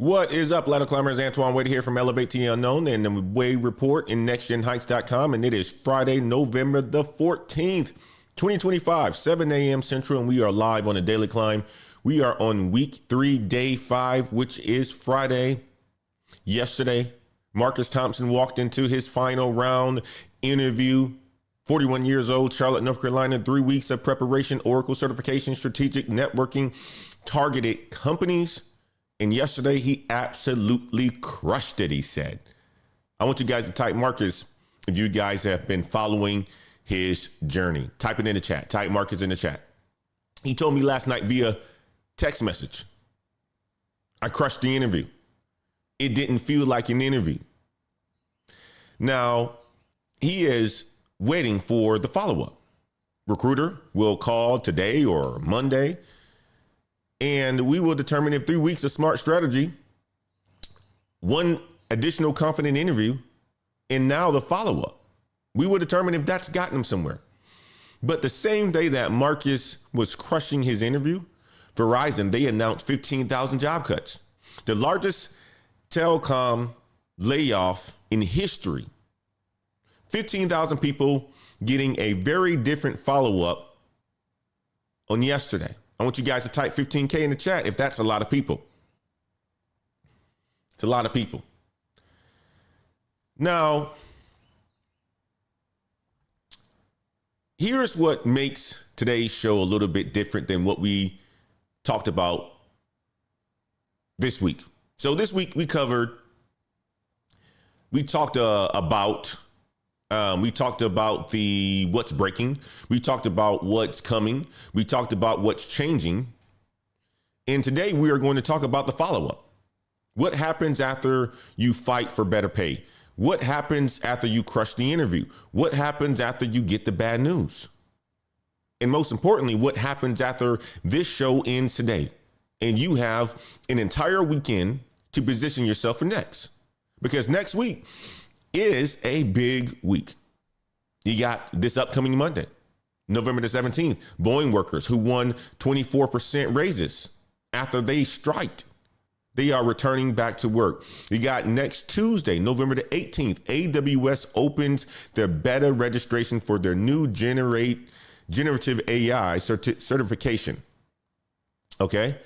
What is up, Ladder Climbers? Antoine Wade here from Elevate to the Unknown and the Wade Report in NextGenHeights.com. And it is Friday, November the 14th, 2025, 7 a.m. Central. And we are live on a daily climb. We are on week 3, day 5, which is Friday. Yesterday, Marcus Thompson walked into his final round interview. 41 years old, Charlotte, North Carolina, 3 weeks of preparation, Oracle certification, strategic networking, targeted companies. And yesterday, he absolutely crushed it, he said. I want you guys to type Marcus if you guys have been following his journey. Type it in the chat. Type Marcus in the chat. He told me last night via text message, I crushed the interview. It didn't feel like an interview. Now, he is waiting for the follow-up. Recruiter will call today or Monday, and we will determine if 3 weeks of smart strategy, one additional confident interview, and now the follow-up. We will determine if that's gotten him somewhere. But the same day that Marcus was crushing his interview, Verizon, they announced 15,000 job cuts. The largest telecom layoff in history. 15,000 people getting a very different follow-up on yesterday. I want you guys to type 15K in the chat if that's a lot of people. It's a lot of people. Now, here's what makes today's show a little bit different than what we talked about this week. So this week we talked about the what's breaking. We talked about what's coming. We talked about what's changing. And today we are going to talk about the follow-up. What happens after you fight for better pay? What happens after you crush the interview? What happens after you get the bad news? And most importantly, what happens after this show ends today? And you have an entire weekend to position yourself for next. Because next week is a big week. You got this upcoming Monday, November the 17th, Boeing workers who won 24% raises after they striked. They are returning back to work. You got next Tuesday, November the 18th, AWS opens their beta registration for their new generative AI certification. Okay.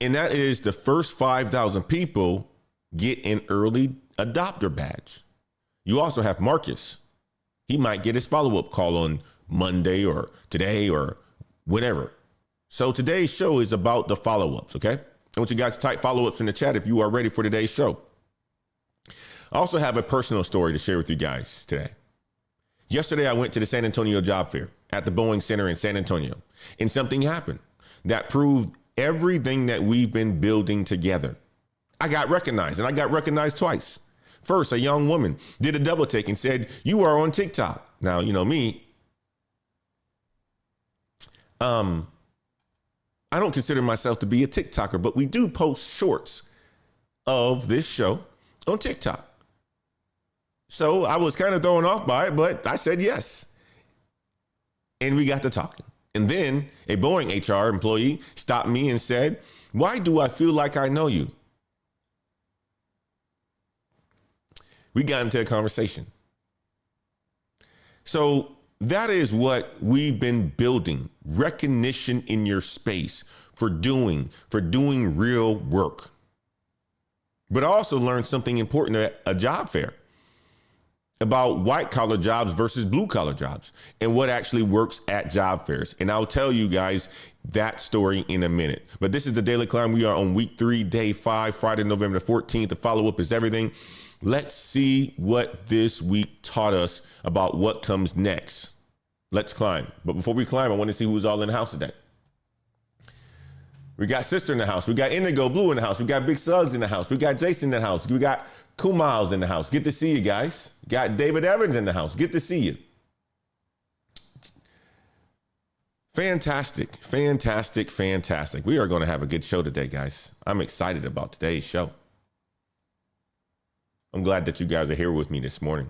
And that is the first 5,000 people get an early adopter badge. You also have Marcus. He might get his follow-up call on Monday or today or whatever. So today's show is about the follow-ups, okay? I want you guys to type follow-ups in the chat if you are ready for today's show. I also have a personal story to share with you guys today. Yesterday, I went to the San Antonio job fair at the Boeing Center in San Antonio, and something happened that proved everything that we've been building together. I got recognized, and I got recognized twice. First, a young woman did a double take and said, "You are on TikTok." Now, you know me. I don't consider myself to be a TikToker, but we do post shorts of this show on TikTok. So I was kind of thrown off by it, but I said yes. And we got to talking. And then a Boeing HR employee stopped me and said, "Why do I feel like I know you?" We got into a conversation. So that is what we've been building, recognition in your space for doing real work. But I also learned something important at a job fair about white collar jobs versus blue collar jobs and what actually works at job fairs. And I'll tell you guys that story in a minute. But this is the Daily Climb. We are on week 3, day 5, Friday, November the 14th. The follow-up is everything. Let's see what this week taught us about what comes next. Let's climb. But before we climb, I want to see who's all in the house today. We got Sister in the house. We got Indigo Blue in the house. We got Big Suggs in the house. We got Jason in the house. We got Kumals in the house. Good to see you guys. Got David Evans in the house. Good to see you. Fantastic, fantastic, fantastic. We are going to have a good show today, guys. I'm excited about today's show. I'm glad that you guys are here with me this morning.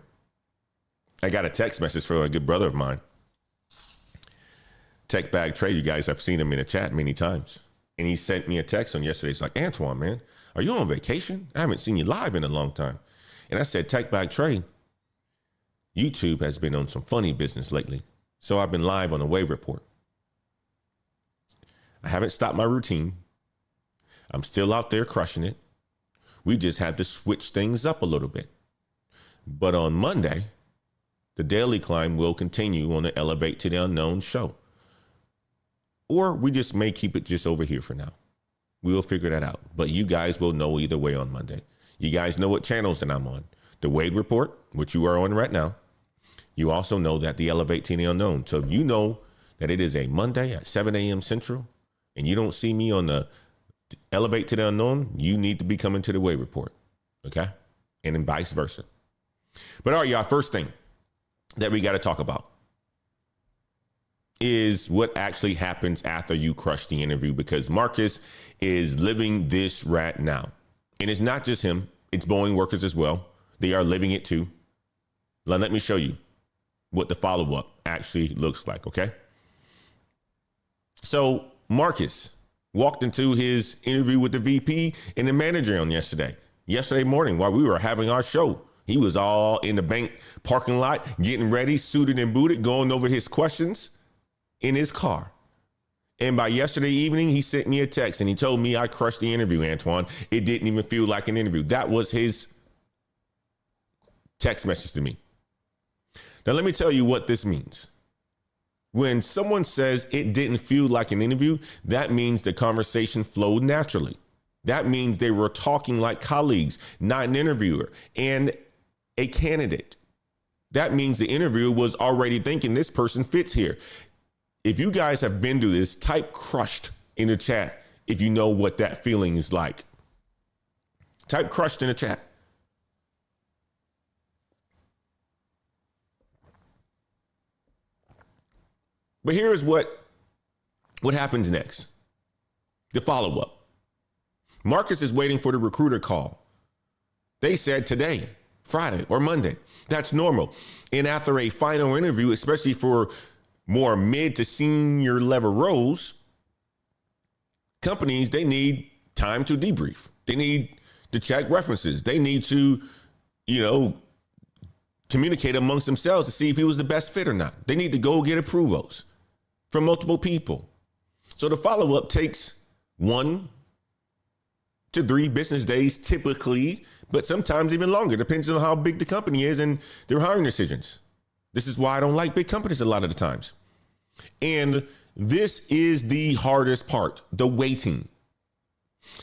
I got a text message from a good brother of mine. Tech Bag Trade, you guys have seen him in the chat many times. And he sent me a text on yesterday. He's like, "Antoine, man, Are you on vacation? I haven't seen you live in a long time. And I said, Tech Bag Trey, YouTube has been on some funny business lately. So I've been live on a wave report. I haven't stopped my routine. I'm still out there crushing it. We just had to switch things up a little bit. But on Monday, the daily climb will continue on the Elevate to the Unknown show. Or we just may keep it just over here for now. We'll figure that out. But you guys will know either way on Monday. You guys know what channels that I'm on. The Wade Report, which you are on right now. You also know that the Elevate to the Unknown. So if you know that it is a Monday at 7 a.m. Central and you don't see me on the Elevate to the Unknown, you need to be coming to the Wade Report. Okay? And then vice versa. But all right, y'all, first thing that we got to talk about is what actually happens after you crush the interview, because Marcus is living this right now. And it's not just him. It's Boeing workers as well. They are living it too. Let me show you what the follow-up actually looks like, okay? So Marcus walked into his interview with the VP and the manager on yesterday morning while we were having our show. He was all in the bank parking lot, getting ready, suited and booted, going over his questions in his car. And by yesterday evening, he sent me a text and he told me I crushed the interview, Antoine. It didn't even feel like an interview. That was his text message to me. Now, let me tell you what this means. When someone says it didn't feel like an interview, that means the conversation flowed naturally. That means they were talking like colleagues, not an interviewer and a candidate. That means the interviewer was already thinking this person fits here. If you guys have been through this, type crushed in the chat if you know what that feeling is like. Type crushed in the chat. But here's what happens next. The follow-up. Marcus is waiting for the recruiter call. They said today, Friday or Monday. That's normal. And after a final interview, especially for more mid to senior level roles, companies, they need time to debrief. They need to check references. They need to, communicate amongst themselves to see if he was the best fit or not. They need to go get approvals from multiple people. So the follow-up takes 1 to 3 business days typically, but sometimes even longer, depends on how big the company is and their hiring decisions. This is why I don't like big companies a lot of the times. And this is the hardest part, the waiting.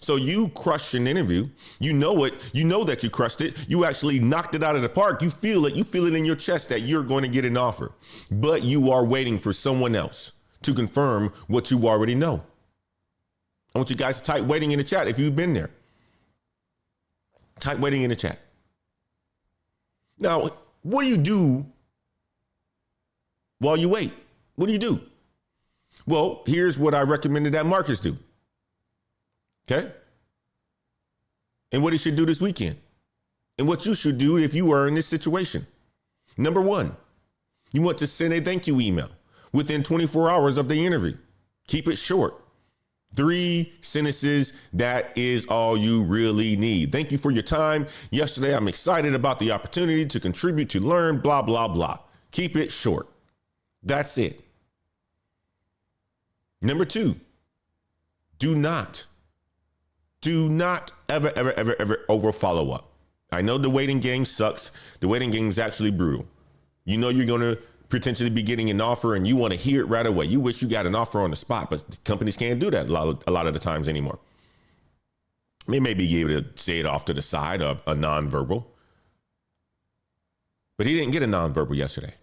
So you crushed an interview, you know it, you know that you crushed it, you actually knocked it out of the park, you feel it in your chest that you're going to get an offer, but you are waiting for someone else to confirm what you already know. I want you guys to type waiting in the chat if you've been there. Type waiting in the chat. Now, what do you do while you wait? What do you do? Well, here's what I recommended that Marcus do. Okay? And what he should do this weekend. And what you should do if you are in this situation. Number 1, you want to send a thank you email within 24 hours of the interview. Keep it short. 3 sentences, that is all you really need. Thank you for your time. Yesterday, I'm excited about the opportunity to contribute, to learn, blah, blah, blah. Keep it short. That's it. Number 2, do not ever over follow up. I know the waiting game sucks. The waiting game is actually brutal. You know you're going to potentially be getting an offer and you want to hear it right away. You wish you got an offer on the spot, but companies can't do that a lot of the times anymore. They may be able to say it off to the side of a nonverbal, but he didn't get a nonverbal yesterday.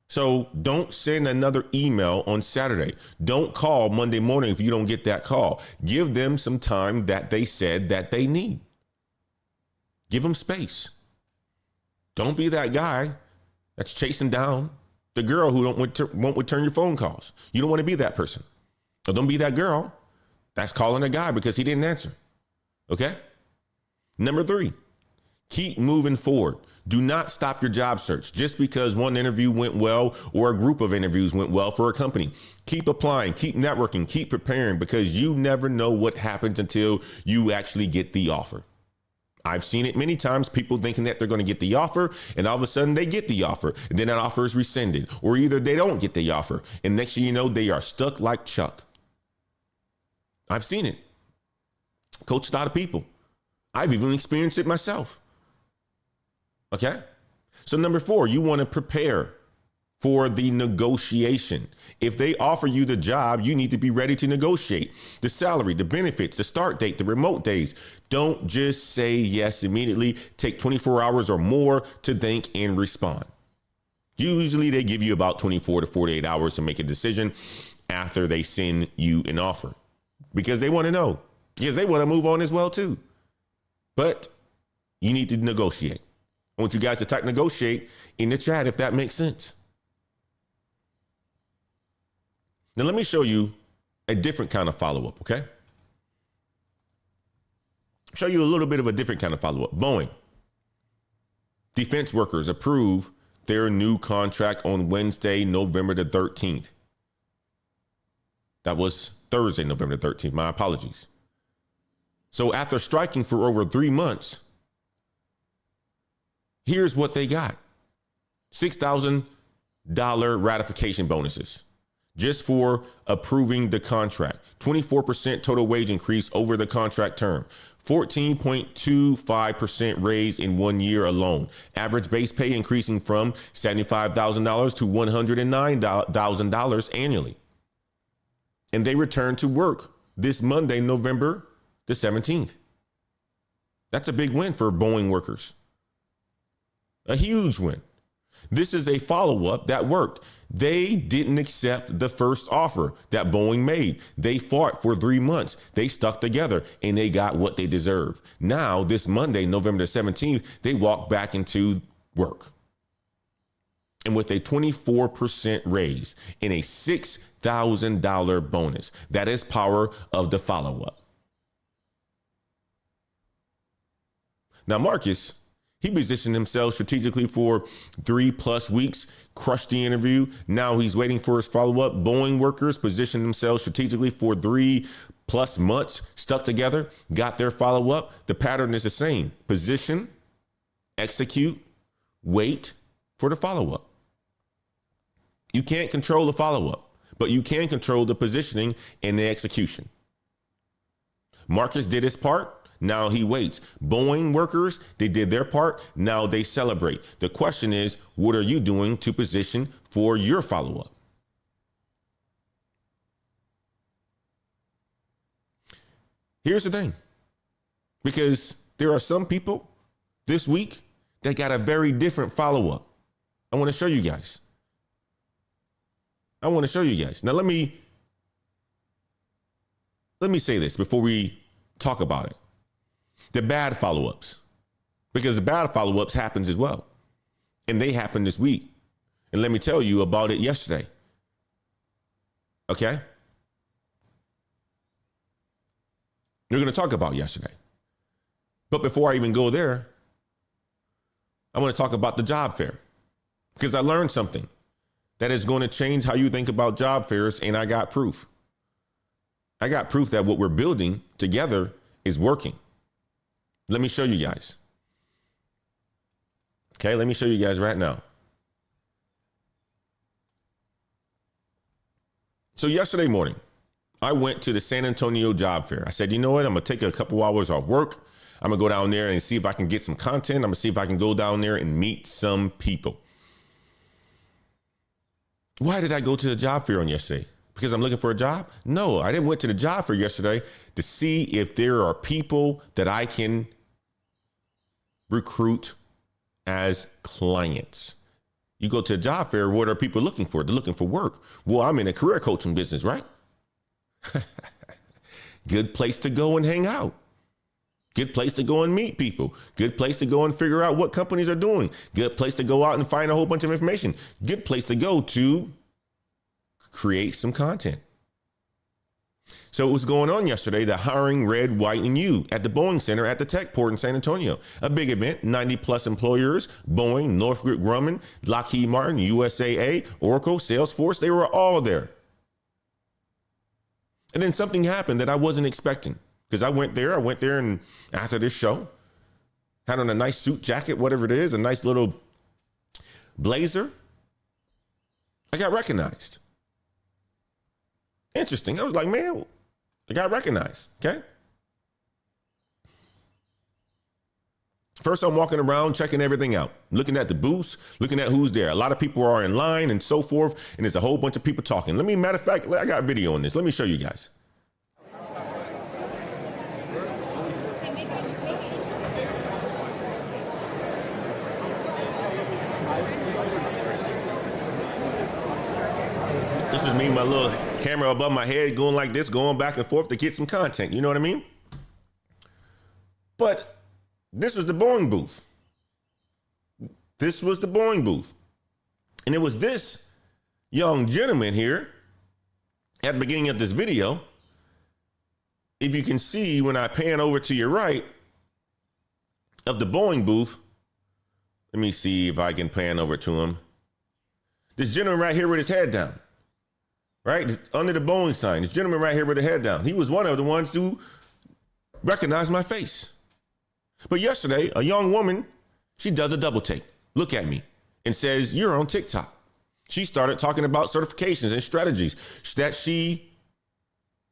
So don't send another email on Saturday. Don't call Monday morning if you don't get that call. Give them some time that they said that they need. Give them space. Don't be that guy that's chasing down the girl who won't return your phone calls. You don't want to be that person. So don't be that girl that's calling a guy because he didn't answer. Okay? Number 3, keep moving forward. Do not stop your job search just because one interview went well or a group of interviews went well for a company. Keep applying, keep networking, keep preparing, because you never know what happens until you actually get the offer. I've seen it many times, people thinking that they're going to get the offer, and all of a sudden they get the offer, and then that offer is rescinded, or either they don't get the offer, and next thing you know, they are stuck like Chuck. I've seen it. Coached a lot of people. I've even experienced it myself. Okay? So number 4, you want to prepare for the negotiation. If they offer you the job, you need to be ready to negotiate the salary, the benefits, the start date, the remote days. Don't just say yes immediately. Take 24 hours or more to think and respond. Usually they give you about 24 to 48 hours to make a decision after they send you an offer, because they want to know, because they want to move on as well too. But you need to negotiate. I want you guys to type negotiate in the chat if that makes sense. Now, let me show you a different kind of follow-up, okay? Show you a little bit of a different kind of follow-up. Boeing. Defense workers approve their new contract on Wednesday, November the 13th. That was Thursday, November the 13th. My apologies. So after striking for over 3 months, here's what they got. $6,000 ratification bonuses just for approving the contract. 24% total wage increase over the contract term. 14.25% raise in 1 year alone. Average base pay increasing from $75,000 to $109,000 annually. And they return to work this Monday, November the 17th. That's a big win for Boeing workers. A huge win. This is a follow-up that worked. They didn't accept the first offer that Boeing made. They fought for 3 months. They stuck together and they got what they deserve. Now, this Monday, November the 17th, they walk back into work. And with a 24% raise and a $6,000 bonus, that is power of the follow-up. Now, Marcus, he positioned himself strategically for 3+ weeks, crushed the interview. Now he's waiting for his follow-up. Boeing workers positioned themselves strategically for 3+ months, stuck together, got their follow-up. The pattern is the same. Position, execute, wait for the follow-up. You can't control the follow-up, but you can control the positioning and the execution. Marcus did his part. Now he waits. Boeing workers, they did their part. Now they celebrate. The question is, what are you doing to position for your follow-up? Here's the thing, because there are some people this week that got a very different follow-up. I want to show you guys. Now, let me say this before we talk about it. The bad follow-ups, because the bad follow-ups happens as well. And they happened this week. And let me tell you about it yesterday. Okay? We're going to talk about yesterday. But before I even go there, I want to talk about the job fair, because I learned something that is going to change how you think about job fairs. And I got proof. I got proof that what we're building together is working. Let me show you guys. Okay, let me show you guys right now. So yesterday morning, I went to the San Antonio job fair. I said, you know what? I'm going to take a couple hours off work. I'm going to go down there and see if I can get some content. I'm going to see if I can go down there and meet some people. Why did I go to the job fair on yesterday? Because I'm looking for a job? No, I didn't went to the job fair yesterday to see if there are people that I can recruit as clients. You go to a job fair, what are people looking for? They're looking for work. Well, I'm in a career coaching business, right? Good place to go and hang out. Good place to go and meet people. Good place to go and figure out what companies are doing. Good place to go out and find a whole bunch of information. Good place to go to create some content. So it was going on yesterday, the hiring red, white, and you at the Boeing Center at the Tech Port in San Antonio. A big event, 90 plus employers, Boeing, Northrop Grumman, Lockheed Martin, USAA, Oracle, Salesforce, they were all there. And then something happened that I wasn't expecting, because I went there and after this show, had on a nice suit jacket, whatever it is, a nice little blazer. I got recognized. Interesting. I was like, man, I got recognized. Okay. First, I'm walking around, checking everything out, looking at the booths, looking at who's there. A lot of people are in line and so forth. And there's a whole bunch of people talking. Matter of fact, I got video on this. Let me show you guys. This is me, my little camera above my head, going like this, going back and forth to get some content. You know what I mean? But this was the Boeing booth. This was the Boeing booth. And it was this young gentleman here at the beginning of this video. If you can see when I pan over to your right of the Boeing booth, let me see if I can pan over to him. This gentleman right here with his head down. Right? Under the Boeing sign. This gentleman right here with the head down. He was one of the ones who recognized my face. But yesterday, a young woman, she does a double take. Look at me and says, you're on TikTok. She started talking about certifications and strategies that she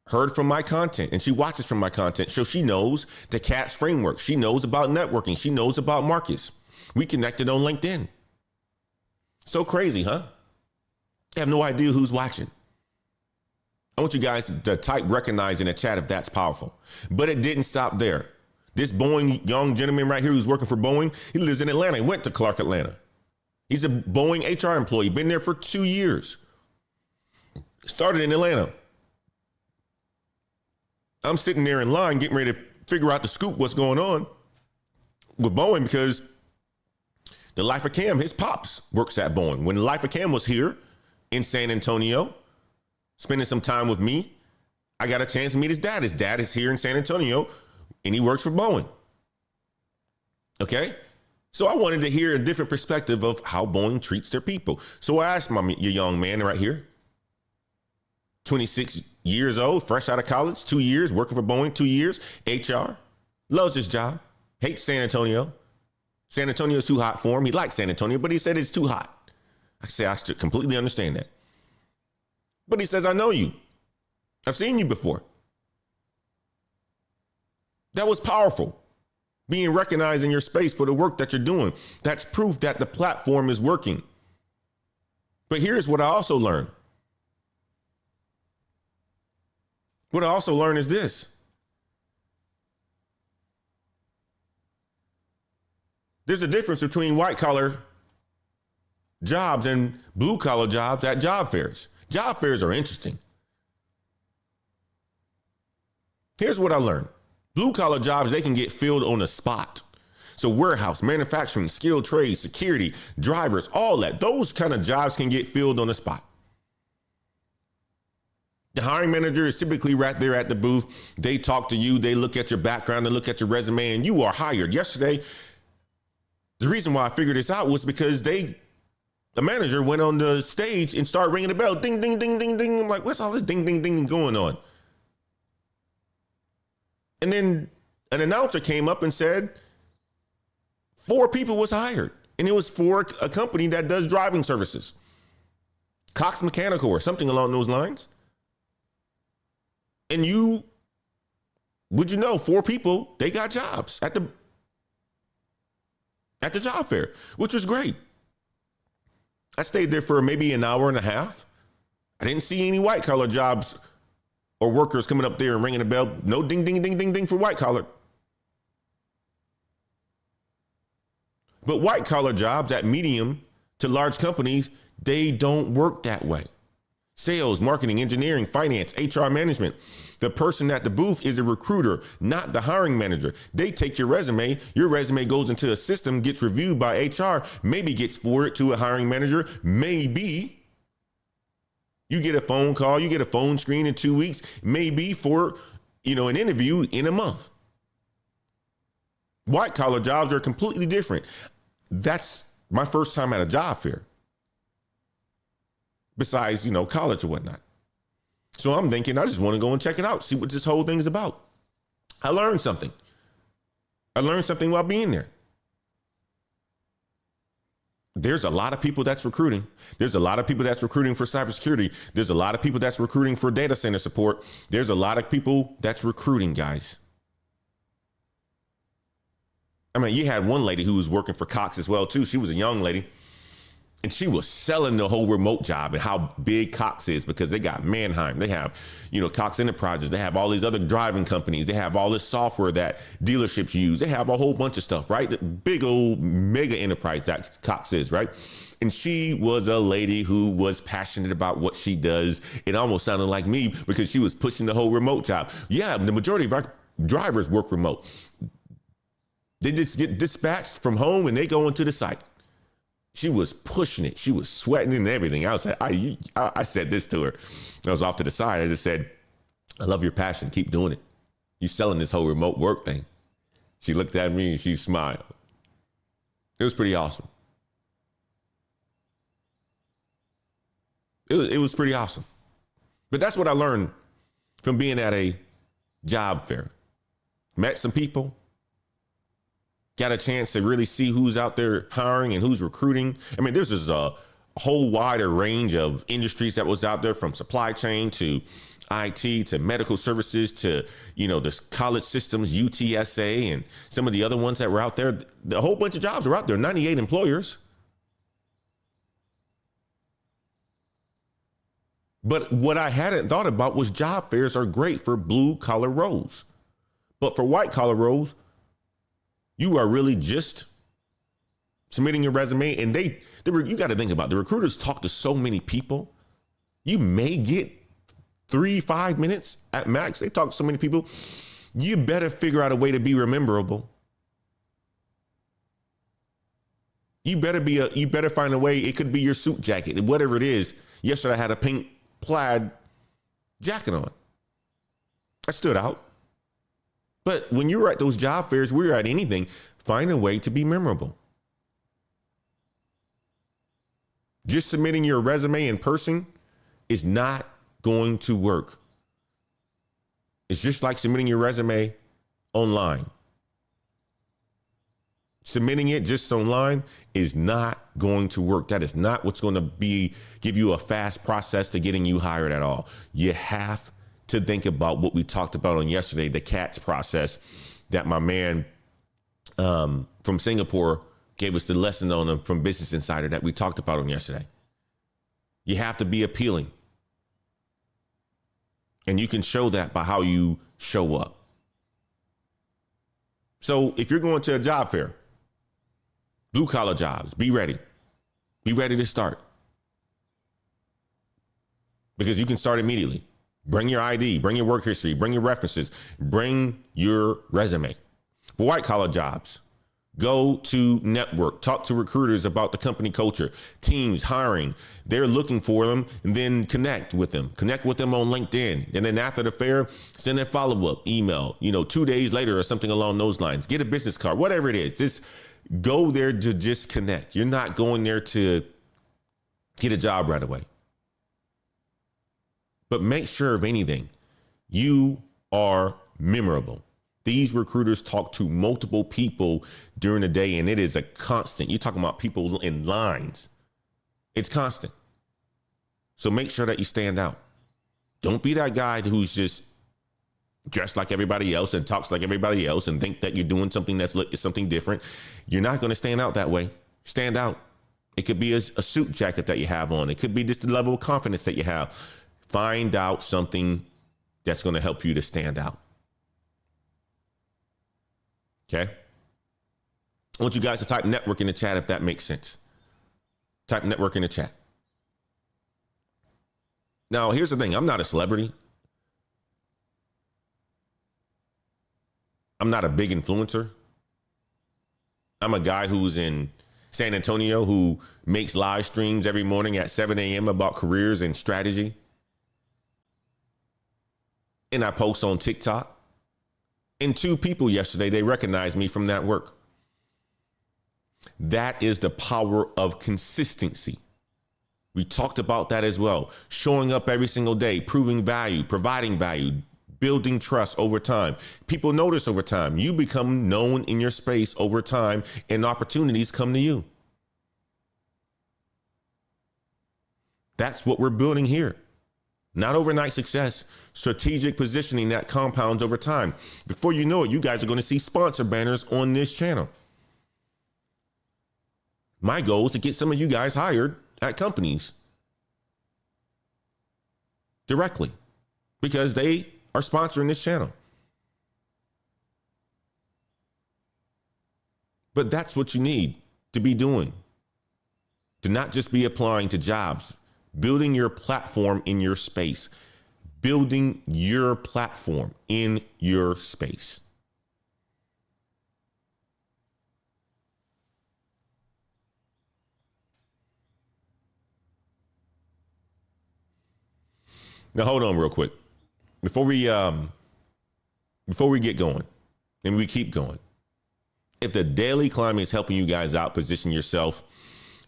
heard from my content and she watches from my content. So she knows the CATS framework. She knows about networking. She knows about markets. We connected on LinkedIn. So crazy, huh? I have no idea who's watching. I want you guys to type recognize in the chat if that's powerful. But it didn't stop there. This Boeing young gentleman right here who's working for Boeing, he lives in Atlanta. He went to Clark, Atlanta. He's a Boeing HR employee, been there for 2 years. Started in Atlanta. I'm sitting there in line getting ready to figure out the scoop, what's going on with Boeing, because the Life of Cam, his pops works at Boeing. When the Life of Cam was here in San Antonio, spending some time with me, I got a chance to meet his dad. His dad is here in San Antonio and he works for Boeing. Okay. So I wanted to hear a different perspective of how Boeing treats their people. So I asked your young man right here, 26 years old, fresh out of college, 2 years, working for Boeing, 2 years, HR, loves his job, hates San Antonio. San Antonio's too hot for him. He likes San Antonio, but he said it's too hot. I say, I should completely understand that. But he says, I know you. I've seen you before. That was powerful. Being recognized in your space for the work that you're doing. That's proof that the platform is working. But here's what I also learned. What I also learned is this. There's a difference between white collar jobs and blue collar jobs at job fairs. Job fairs are interesting. Here's what I learned. Blue collar jobs, they can get filled on the spot. So warehouse, manufacturing, skilled trades, security, drivers, all that. Those kind of jobs can get filled on the spot. The hiring manager is typically right there at the booth. They talk to you. They look at your background. They look at your resume and you are hired. Yesterday, the reason why I figured this out was because the manager went on the stage and started ringing the bell. Ding, ding, ding, ding, ding. I'm like, what's all this ding, ding, ding going on? And then an announcer came up and said 4 people was hired. And it was for a company that does driving services. Cox Mechanical or something along those lines. And would you know, 4 people, they got jobs at the job fair, which was great. I stayed there for maybe an hour and a half. I didn't see any white collar jobs or workers coming up there and ringing a bell. No ding, ding, ding, ding, ding for white collar. But white collar jobs at medium to large companies, they don't work that way. Sales, marketing, engineering, finance, HR management. The person at the booth is a recruiter, not the hiring manager. They take your resume goes into a system, gets reviewed by HR, maybe gets forwarded to a hiring manager, maybe You get a phone call, you get a phone screen in 2 weeks, maybe for, an interview in a month. White collar jobs are completely different. That's my first time at a job fair. Besides, college or whatnot. So I'm thinking, I just want to go and check it out, see what this whole thing is about. I learned something. While being there. There's a lot of people that's recruiting. There's a lot of people that's recruiting for cybersecurity. There's a lot of people that's recruiting for data center support. There's a lot of people that's recruiting, guys. I mean, you had one lady who was working for Cox as well, too. She was a young lady. And she was selling the whole remote job and how big Cox is, because they got Manheim. They have, Cox Enterprises. They have all these other driving companies. They have all this software that dealerships use. They have a whole bunch of stuff, right? The big old mega enterprise that Cox is, right? And she was a lady who was passionate about what she does. It almost sounded like me because she was pushing the whole remote job. Yeah, the majority of our drivers work remote. They just get dispatched from home and they go into the site. She was pushing it. She was sweating and everything. I said this to her. I was off to the side. I just said, I love your passion. Keep doing it. You're selling this whole remote work thing. She looked at me and she smiled. It was pretty awesome. It was pretty awesome. But that's what I learned from being at a job fair. Met some people. Got a chance to really see who's out there hiring and who's recruiting. I mean, this is a whole wider range of industries that was out there, from supply chain to IT to medical services to, the college systems, UTSA, and some of the other ones that were out there. A whole bunch of jobs were out there, 98 employers. But what I hadn't thought about was job fairs are great for blue collar roles. But for white collar roles, you are really just submitting your resume, and you got to think about it. The recruiters talk to so many people. You may get 3-5 minutes at max. They talk to so many people. You better figure out a way to be rememberable. You better find a way. It could be your suit jacket, whatever it is. Yesterday I had a pink plaid jacket on. I stood out. But when you're at those job fairs, we're at anything, find a way to be memorable. Just submitting your resume in person is not going to work. It's just like submitting your resume online. Submitting it just online is not going to work. That is not what's going to give you a fast process to getting you hired at all. You have to think about what we talked about on yesterday, the CATS process that my man from Singapore gave us the lesson on from Business Insider that we talked about on yesterday. You have to be appealing. And you can show that by how you show up. So if you're going to a job fair, blue collar jobs, be ready. Be ready to start. Because you can start immediately. Bring your ID, bring your work history, bring your references, bring your resume. For white collar jobs, go to network, talk to recruiters about the company culture, teams, hiring. They're looking for them, and then connect with them. Connect with them on LinkedIn. And then after the fair, send a follow-up email, 2 days later or something along those lines. Get a business card, whatever it is. Just go there to just connect. You're not going there to get a job right away. But make sure, if anything, you are memorable. These recruiters talk to multiple people during the day, and it is a constant. You're talking about people in lines. It's constant. So make sure that you stand out. Don't be that guy who's just dressed like everybody else and talks like everybody else and think that you're doing something that's something different. You're not going to stand out that way. Stand out. It could be a suit jacket that you have on. It could be just the level of confidence that you have. Find out something that's going to help you to stand out. Okay. I want you guys to type network in the chat if that makes sense. Type network in the chat. Now, here's the thing. I'm not a celebrity. I'm not a big influencer. I'm a guy who's in San Antonio, who makes live streams every morning at 7 a.m. about careers and strategy. And I post on TikTok. And 2 people yesterday, they recognized me from that work. That is the power of consistency. We talked about that as well. Showing up every single day, proving value, providing value, building trust over time. People notice over time. You become known in your space over time, and opportunities come to you. That's what we're building here. Not overnight success, strategic positioning that compounds over time. Before you know it, you guys are going to see sponsor banners on this channel. My goal is to get some of you guys hired at companies directly because they are sponsoring this channel. But that's what you need to be doing, to not just be applying to jobs, building your platform in your space, building your platform in your space. Now, hold on real quick. Before we get going and we keep going, if the daily climate is helping you guys out, position yourself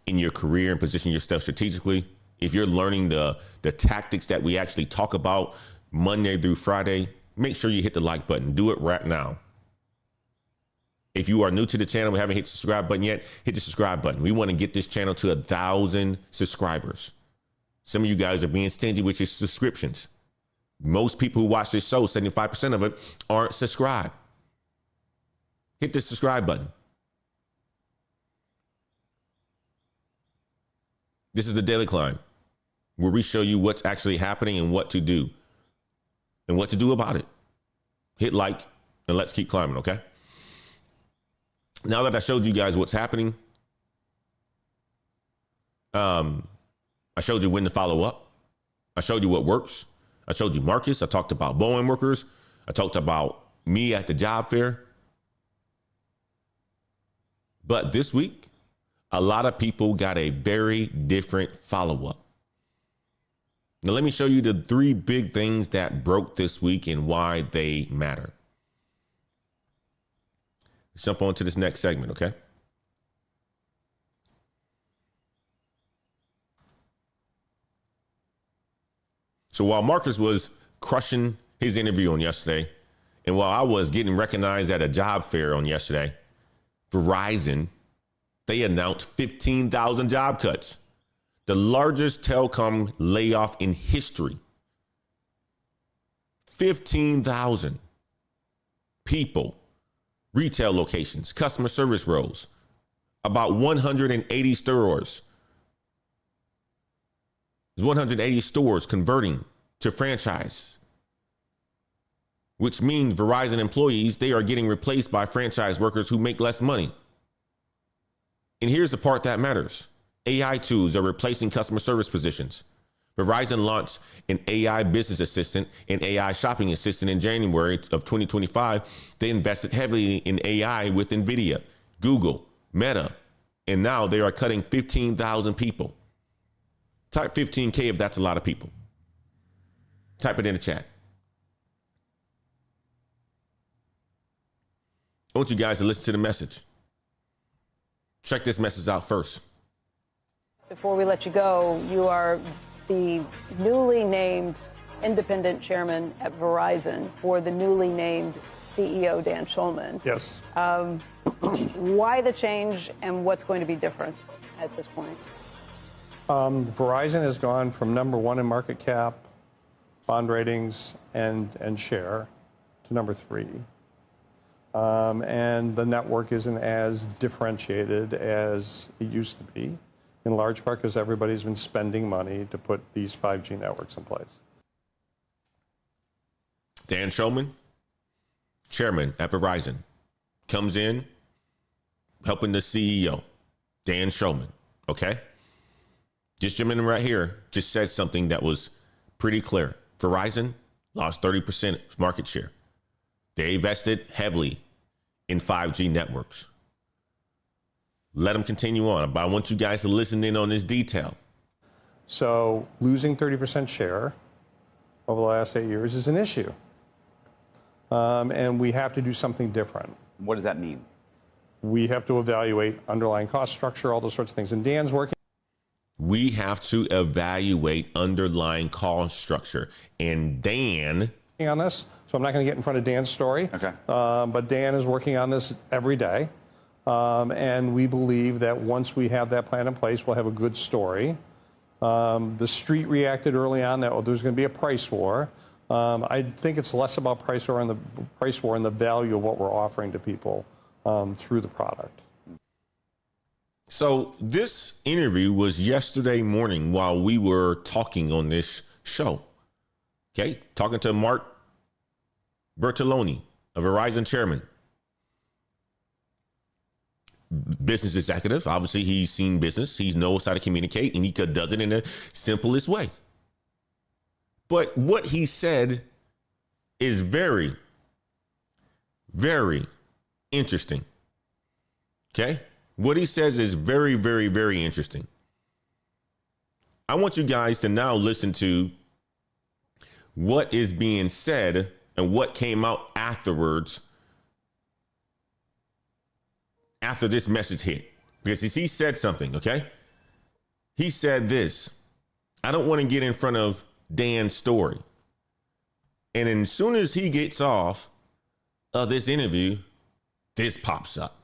in your career and position yourself strategically, if you're learning the tactics that we actually talk about Monday through Friday, make sure you hit the like button. Do it right now. If you are new to the channel, we haven't hit the subscribe button yet, hit the subscribe button. We want to get this channel to 1,000 subscribers. Some of you guys are being stingy with your subscriptions. Most people who watch this show, 75% of it, aren't subscribed. Hit the subscribe button. This is the Daily Climb, where we show you what's actually happening and what to do about it. Hit like and let's keep climbing, okay? Now that I showed you guys what's happening, I showed you when to follow up. I showed you what works. I showed you Marcus. I talked about Boeing workers. I talked about me at the job fair. But this week, a lot of people got a very different follow-up. Now, let me show you the 3 big things that broke this week and why they matter. Let's jump on to this next segment, okay? So while Marcus was crushing his interview on yesterday, and while I was getting recognized at a job fair on yesterday, Verizon, they announced 15,000 job cuts, the largest telecom layoff in history. 15,000 people, retail locations, customer service roles, about 180 stores. There's 180 stores converting to franchise, which means Verizon employees, they are getting replaced by franchise workers who make less money. And here's the part that matters. AI tools are replacing customer service positions. Verizon launched an AI business assistant and AI shopping assistant in January of 2025. They invested heavily in AI with NVIDIA, Google, Meta, and now they are cutting 15,000 people. Type 15K if that's a lot of people. Type it in the chat. I want you guys to listen to the message. Check this message out first. Before we let you go, you are the newly named independent chairman at Verizon for the newly named CEO, Dan Schulman. Yes. Why the change and what's going to be different at this point? Verizon has gone from number 1 in market cap, bond ratings, and share to number 3. And the network isn't as differentiated as it used to be, in large part because everybody's been spending money to put these 5G networks in place. Dan Schulman, chairman at Verizon, comes in helping the CEO, Dan Schulman, okay? This gentleman right here just said something that was pretty clear. Verizon lost 30% market share. They invested heavily in 5G networks. Let him continue on. But I want you guys to listen in on this detail. So losing 30% share over the last 8 years is an issue. And we have to do something different. What does that mean? We have to evaluate underlying cost structure, all those sorts of things. And Dan's working. We have to evaluate underlying cost structure. And Dan On this, so I'm not going to get in front of Dan's story. Okay. But Dan is working on this every day. And we believe that once we have that plan in place, we'll have a good story. The street reacted early on that there's going to be a price war. I think it's less about price war and the value of what we're offering to people through the product. So this interview was yesterday morning while we were talking on this show. Okay, talking to Mark Bertoloni, a Verizon chairman, business executive. Obviously, he's seen business. He knows how to communicate, and he does it in the simplest way. But what he said is very, very interesting. Okay? What he says is very, very, very interesting. I want you guys to now listen to what is being said and what came out afterwards after this message hit. Because he said something, okay? He said this: I don't want to get in front of Dan's story. And as soon as he gets off of this interview, this pops up.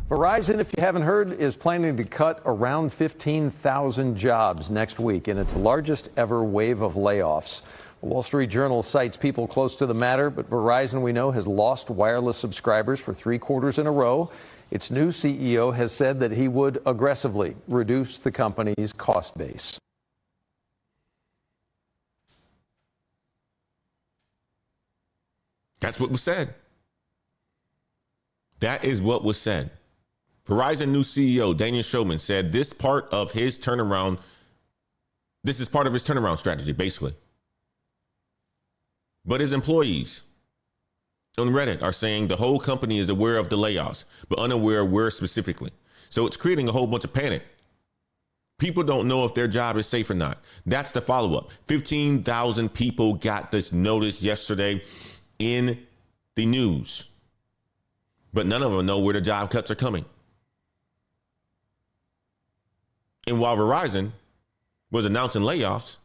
Verizon, if you haven't heard, is planning to cut around 15,000 jobs next week in its largest ever wave of layoffs. The Wall Street Journal cites people close to the matter, but Verizon, we know, has lost wireless subscribers for 3 quarters in a row. Its new CEO has said that he would aggressively reduce the company's cost base. That's what was said. That is what was said. Verizon new CEO Daniel Schulman said this is part of his turnaround strategy, basically. But his employees on Reddit are saying the whole company is aware of the layoffs, but unaware where specifically. So it's creating a whole bunch of panic. People don't know if their job is safe or not. That's the follow-up. 15,000 people got this notice yesterday in the news, but none of them know where the job cuts are coming. And while Verizon was announcing layoffs,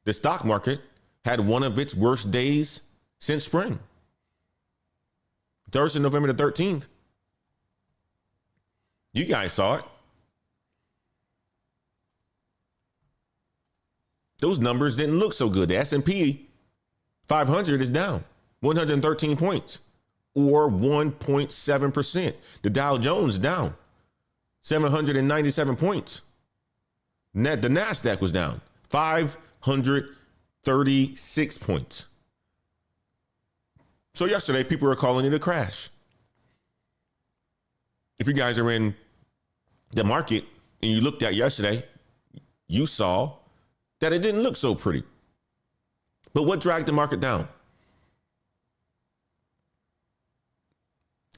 the stock market had one of its worst days since spring. Thursday, November the 13th. You guys saw it. Those numbers didn't look so good. The S&P 500 is down 113 points, or 1.7%. The Dow Jones down 797 points. The NASDAQ was down 536 points. So yesterday, people were calling it a crash. If you guys are in the market and you looked at yesterday, you saw that it didn't look so pretty. But what dragged the market down?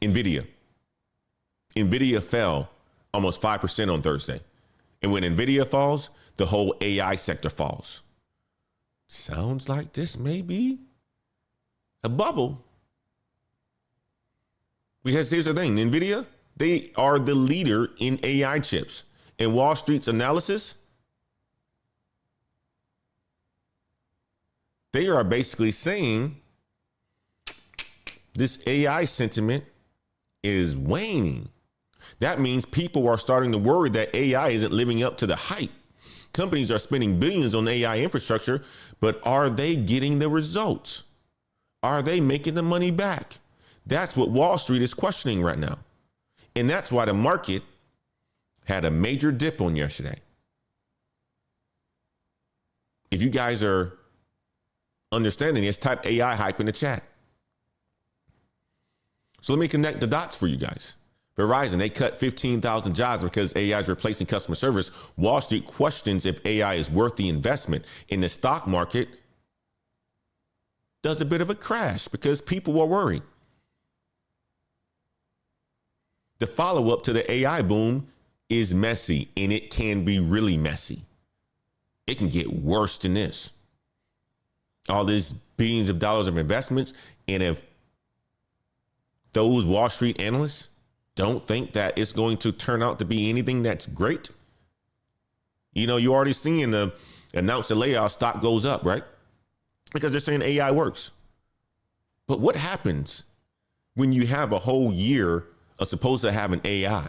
NVIDIA. NVIDIA fell almost 5% on Thursday. And when NVIDIA falls, the whole AI sector falls. Sounds like this may be a bubble. Because here's the thing, NVIDIA, they are the leader in AI chips. And Wall Street's analysis, they are basically saying this AI sentiment is waning. That means people are starting to worry that AI isn't living up to the hype. Companies are spending billions on AI infrastructure, but are they getting the results? Are they making the money back? That's what Wall Street is questioning right now. And that's why the market had a major dip on yesterday. If you guys are understanding this, type AI hype in the chat. So let me connect the dots for you guys. Verizon, they cut 15,000 jobs because AI is replacing customer service. Wall Street questions if AI is worth the investment. In the stock market, does a bit of a crash because people are worried. The follow-up to the AI boom is messy, and it can be really messy. It can get worse than this. All these billions of dollars of investments, and if those Wall Street analysts don't think that it's going to turn out to be anything that's great, you know, you're already seeing the announce the layoff, stock goes up, right? Because they're saying AI works. But what happens when you have a whole year of supposed to have an AI?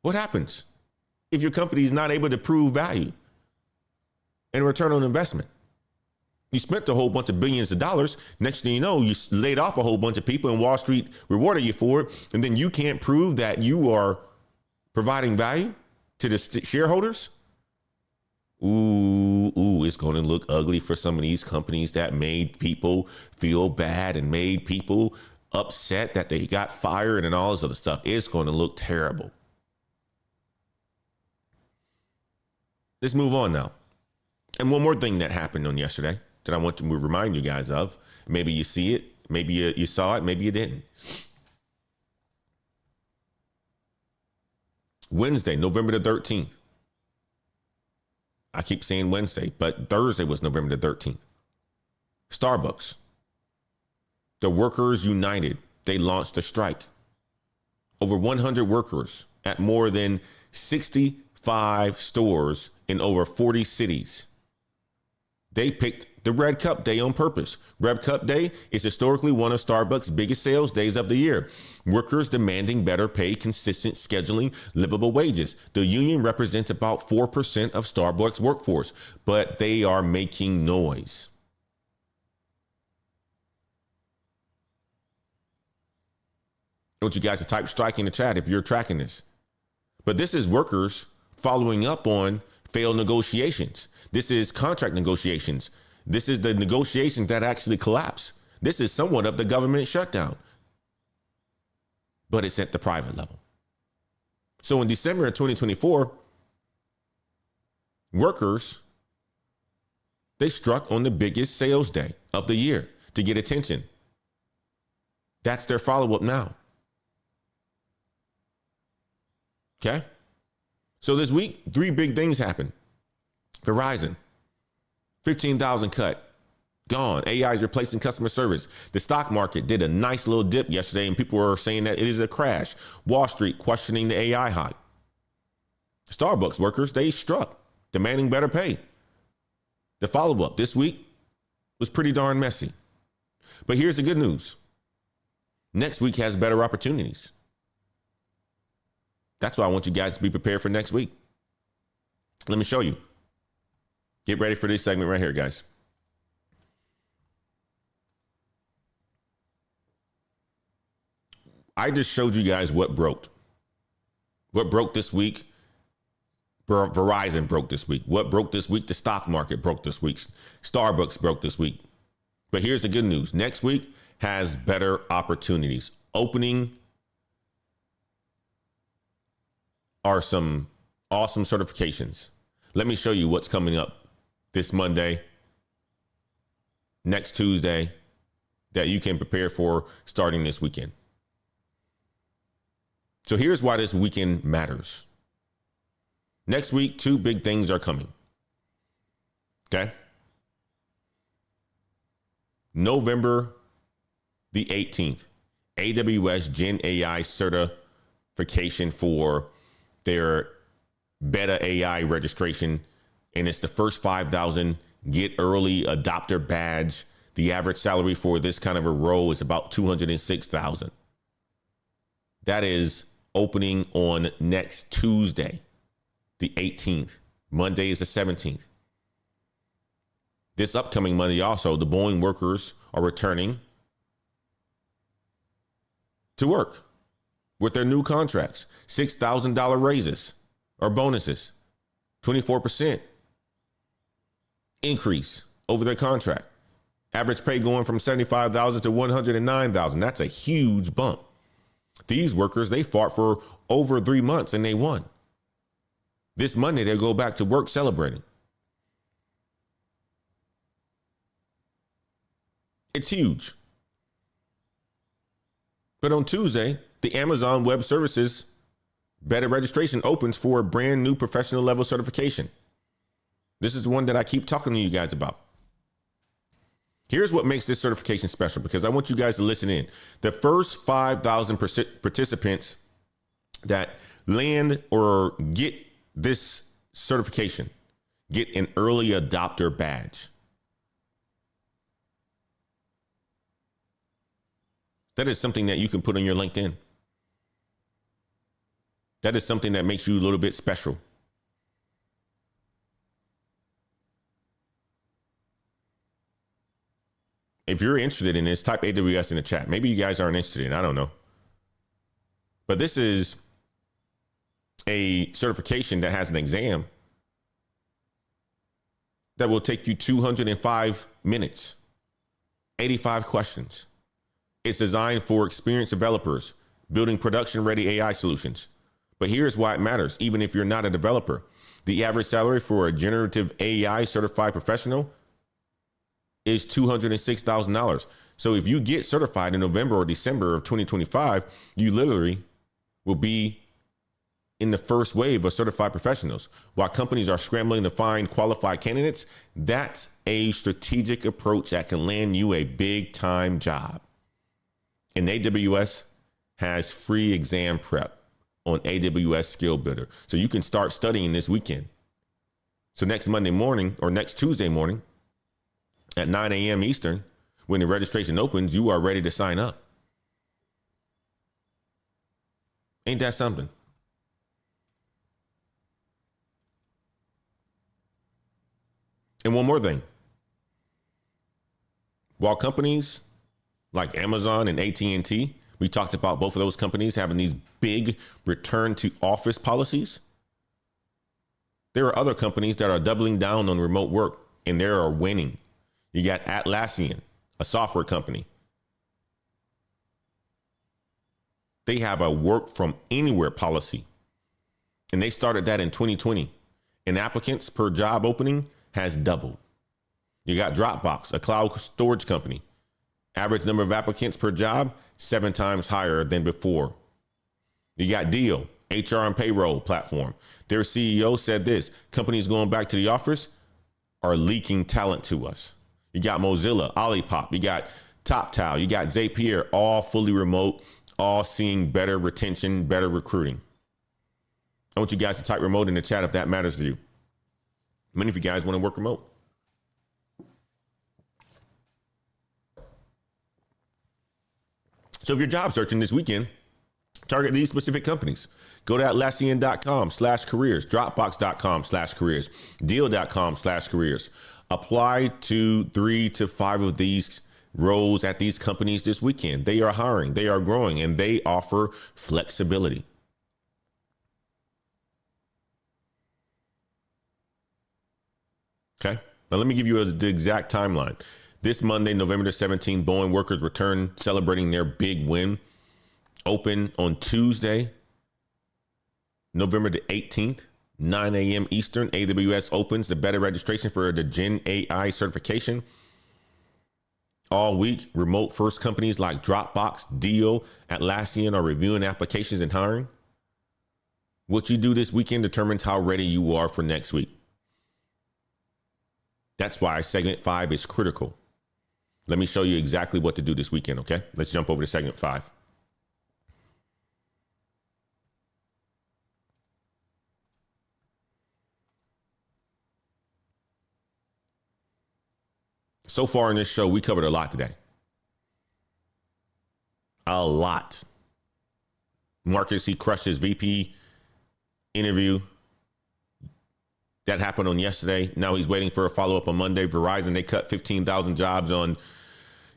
What happens if your company is not able to prove value and return on investment? You spent a whole bunch of billions of dollars. Next thing you know, you laid off a whole bunch of people and Wall Street rewarded you for it. And then you can't prove that you are providing value to the shareholders. Ooh, it's going to look ugly for some of these companies that made people feel bad and made people upset that they got fired and all this other stuff. It's going to look terrible. Let's move on now. And one more thing that happened on yesterday that I want to remind you guys of. Maybe you see it, maybe you saw it, maybe you didn't. Wednesday, November the 13th. I keep saying Wednesday, but Thursday was November the 13th. Starbucks. The workers united. They launched a strike. Over 100 workers at more than 65 stores in over 40 cities. They picked the Red Cup Day on purpose. Red Cup Day is historically one of Starbucks' biggest sales days of the year. Workers demanding better pay, consistent scheduling, livable wages. The union represents about 4% of Starbucks' workforce, but they are making noise. I want you guys to type strike in the chat if you're tracking this. But this is workers following up on failed negotiations. This is contract negotiations. This is the negotiations that actually collapse. This is somewhat of the government shutdown, but it's at the private level. So in December of 2024, workers, they struck on the biggest sales day of the year to get attention. That's their follow-up now. Okay? So this week, 3 big things happened. Verizon, 15,000 cut, gone. AI is replacing customer service. The stock market did a nice little dip yesterday, and people were saying that it is a crash. Wall Street questioning the AI hype. Starbucks workers, they struck, demanding better pay. The follow-up this week was pretty darn messy. But here's the good news. Next week has better opportunities. That's why I want you guys to be prepared for next week. Let me show you. Get ready for this segment right here, guys. I just showed you guys what broke. What broke this week? Verizon broke this week. What broke this week? The stock market broke this week. Starbucks broke this week. But here's the good news. Next week has better opportunities. Opening are some awesome certifications. Let me show you what's coming up this Monday, next Tuesday, that you can prepare for starting this weekend. So here's why this weekend matters. Next week, 2 big things are coming. Okay? November the 18th, AWS Gen AI certification for their beta AI registration. And it's the first 5,000 get early adopter badge. The average salary for this kind of a role is about $206,000. That is opening on next Tuesday, the 18th. Monday is the 17th. This upcoming Monday also, the Boeing workers are returning to work with their new contracts. $6,000 raises or bonuses, 24% increase over their contract. Average pay going from $75,000 to $109,000. That's a huge bump. These workers, they fought for over 3 months and they won. This Monday, they'll go back to work celebrating. It's huge. But on Tuesday, the Amazon Web Services beta registration opens for a brand new professional level certification. This is the one that I keep talking to you guys about. Here's what makes this certification special, because I want you guys to listen in. The first 5,000 participants that land or get this certification get an early adopter badge. That is something that you can put on your LinkedIn. That is something that makes you a little bit special. If you're interested in this, type AWS in the chat. Maybe you guys aren't interested in it. I don't know. But this is a certification that has an exam that will take you 205 minutes, 85 questions. It's designed for experienced developers building production-ready AI solutions. But here's why it matters. Even if you're not a developer, the average salary for a generative AI certified professional is $206,000. So if you get certified in November or December of 2025, you literally will be in the first wave of certified professionals. While companies are scrambling to find qualified candidates, that's a strategic approach that can land you a big time job. And AWS has free exam prep on AWS Skill Builder. So you can start studying this weekend. So next Monday morning or next Tuesday morning at 9 a.m. Eastern, when the registration opens, you are ready to sign up. Ain't that something? And one more thing. While companies like Amazon and AT&T, we talked about both of those companies having these big return to office policies, there are other companies that are doubling down on remote work, and they are winning. You got Atlassian, a software company. They have a work from anywhere policy, and they started that in 2020. And applicants per job opening has doubled. You got Dropbox, a cloud storage company. Average number of applicants per job, 7 times higher than before. You got Deal, HR and payroll platform. Their CEO said this: companies going back to the office are leaking talent to us. You got Mozilla, Olipop, you got TopTal, you got Zapier, all fully remote, all seeing better retention, better recruiting. I want you guys to type remote in the chat if that matters to you. Many of you guys want to work remote. So if you're job searching this weekend, target these specific companies. Go to Atlassian.com/careers, Dropbox.com/careers, Deal.com/careers. Apply to 3 to 5 of these roles at these companies this weekend. They are hiring, they are growing, and they offer flexibility. Okay, now let me give you the exact timeline. This Monday, November the 17th, Boeing workers return celebrating their big win. Open on Tuesday, November the 18th, 9 a.m. Eastern. AWS opens the beta registration for the Gen AI certification. All week, remote first companies like Dropbox, Deal, Atlassian are reviewing applications and hiring. What you do this weekend determines how ready you are for next week. That's why segment 5 is critical. Let me show you exactly what to do this weekend, okay? Let's jump over to segment 5. So far in this show, we covered a lot today. A lot. Marcus, he crushed his VP interview. That happened on yesterday. Now he's waiting for a follow-up on Monday. Verizon, they cut 15,000 jobs on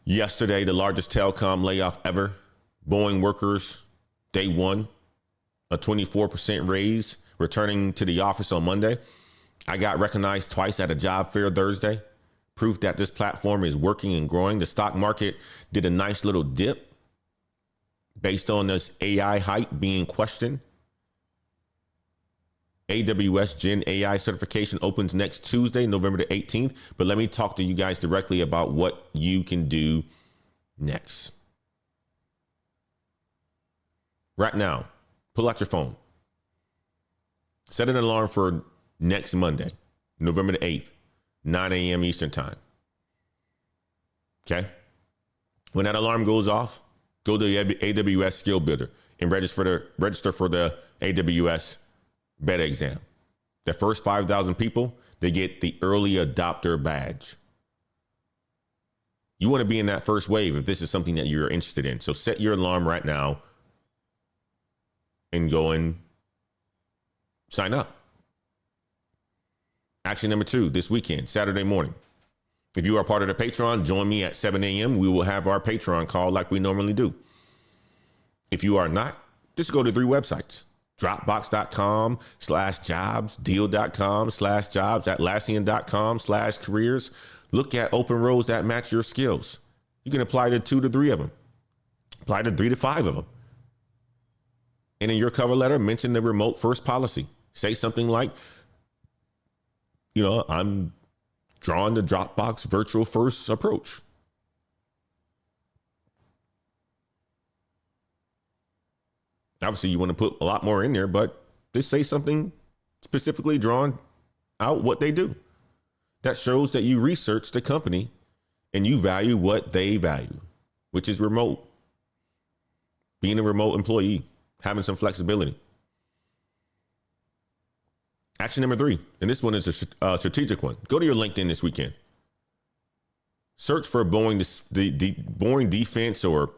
yesterday, the largest telecom layoff ever. Boeing workers, day one, a 24% raise, returning to the office on Monday. I got recognized twice at a job fair Thursday. Proof that this platform is working and growing. The stock market did a nice little dip based on this AI hype being questioned. AWS Gen AI certification opens next Tuesday, November the 18th. But let me talk to you guys directly about what you can do next. right now, pull out your phone. Set an alarm for next Monday, November the 8th, 9 a.m. Eastern time. Okay? When that alarm goes off, go to the AWS Skill Builder and register for the AWS beta exam. The first 5,000 people, they get the early adopter badge. You want to be in that first wave if this is something that you're interested in. So set your alarm right now and go and sign up. Action number 2, this weekend, Saturday morning. If you are part of the Patreon, join me at 7 a.m. We will have our Patreon call like we normally do. If you are not, just go to 3 websites. Dropbox.com/jobs, deal.com/jobs, Atlassian.com/careers. Look at open roles that match your skills. You can apply to 2 to 3 of them. Apply to 3 to 5 of them. And in your cover letter, mention the remote first policy. Say something like, I'm drawn to Dropbox virtual first approach. Obviously, you want to put a lot more in there, but just say something specifically drawn out what they do. That shows that you research the company and you value what they value, which is remote. Being a remote employee, having some flexibility. Action number 3, and this one is a strategic one. Go to your LinkedIn this weekend. Search for Boeing, the Boeing defense, or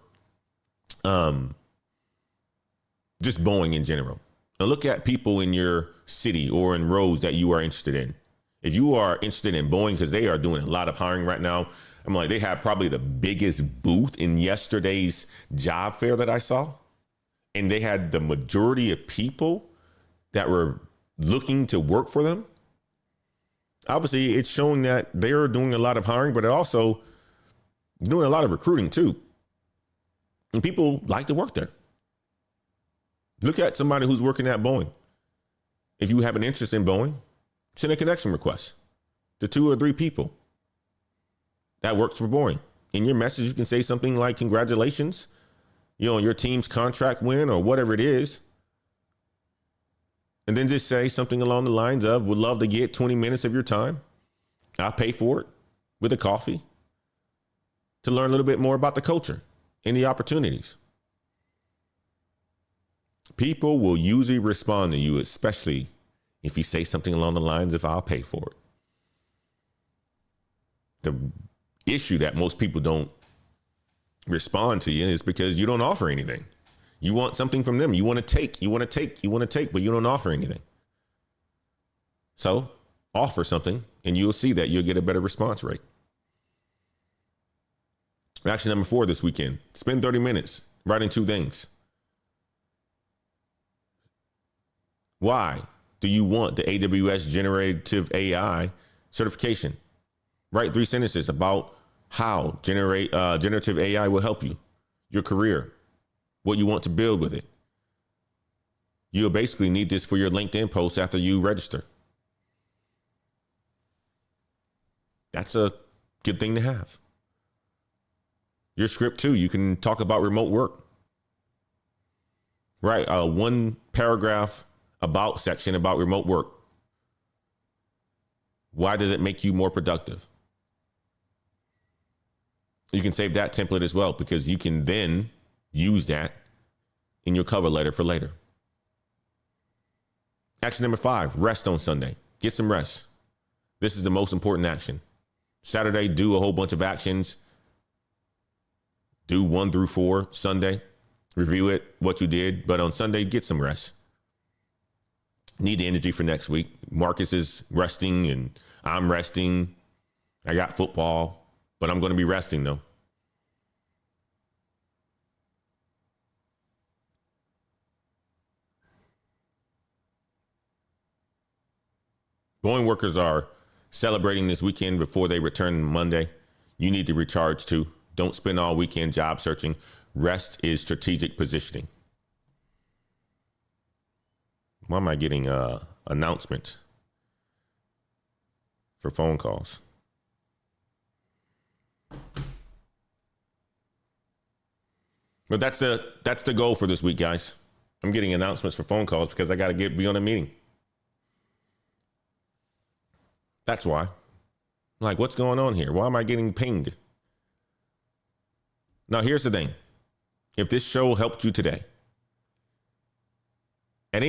just Boeing in general. And look at people in your city or in roles that you are interested in. If you are interested in Boeing, because they are doing a lot of hiring right now, they have probably the biggest booth in yesterday's job fair that I saw. And they had the majority of people that were looking to work for them. Obviously, it's showing that they're doing a lot of hiring, but they're also doing a lot of recruiting too. And people like to work there. Look at somebody who's working at Boeing. If you have an interest in Boeing, send a connection request to 2 or 3 people that works for Boeing. In your message, you can say something like, congratulations, your team's contract win or whatever it is. And then just say something along the lines of, would love to get 20 minutes of your time. I'll pay for it with a coffee to learn a little bit more about the culture and the opportunities. People will usually respond to you, especially if you say something along the lines of, I'll pay for it. The issue that most people don't respond to you is because you don't offer anything. You want something from them. You want to take, but you don't offer anything. So offer something and you'll see that you'll get a better response rate. Action number 4 this weekend, spend 30 minutes writing 2 things. Why do you want the AWS generative AI certification? Write 3 sentences about how generative AI will help you, your career, what you want to build with it. You'll basically need this for your LinkedIn post after you register. That's a good thing to have. Your script too, you can talk about remote work. Right, 1 paragraph about section about remote work. Why does it make you more productive? You can save that template as well, because you can then use that in your cover letter for later. Action number 5, rest on Sunday. Get some rest. This is the most important action. Saturday, do a whole bunch of actions. Do 1 through 4. Sunday, review it, what you did. But on Sunday, get some rest. Need the energy for next week. Marcus is resting and I'm resting. I got football, but I'm going to be resting though. Boeing workers are celebrating this weekend before they return Monday. You need to recharge too. Don't spend all weekend job searching. Rest is strategic positioning. Why am I getting announcements for phone calls? But that's the goal for this week, guys. I'm getting announcements for phone calls because I got to be on a meeting. That's why. Like, what's going on here? Why am I getting pinged? Now, here's the thing. If this show helped you today, and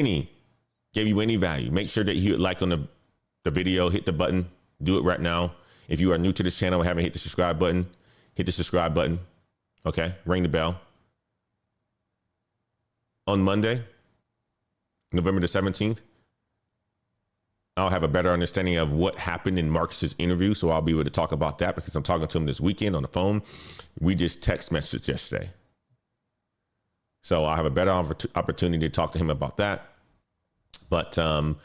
gave you any value, make sure that you hit like on the video, hit the button, do it right now. If you are new to this channel and haven't hit the subscribe button, hit the subscribe button. Okay, ring the bell. On Monday, November the 17th, I'll have a better understanding of what happened in Marcus's interview. So I'll be able to talk about that because I'm talking to him this weekend on the phone. We just text messaged yesterday. So I'll have a better opportunity to talk to him about that. But I'm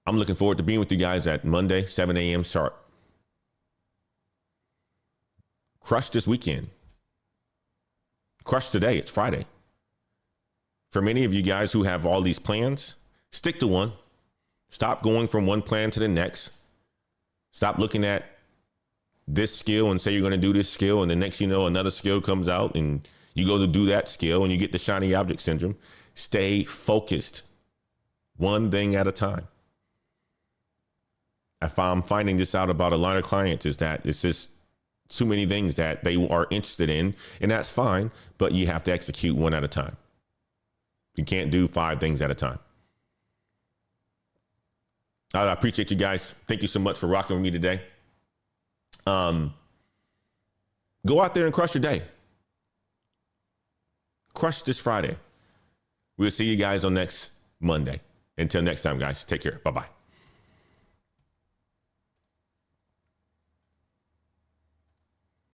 looking forward to being with you guys at Monday, 7 a.m. sharp. Crush this weekend. Crush today. It's Friday. For many of you guys who have all these plans, stick to one. Stop going from one plan to the next. Stop looking at this skill and say you're going to do this skill, and the next you know, another skill comes out and you go to do that skill and you get the shiny object syndrome. Stay focused. One thing at a time. If I'm finding this out about a lot of clients, is that it's just too many things that they are interested in, and that's fine, but you have to execute one at a time. You can't do 5 things at a time. I appreciate you guys. Thank you so much for rocking with me today. Go out there and crush your day. Crush this Friday. We'll see you guys on next Monday. Until next time, guys, take care. Bye-bye.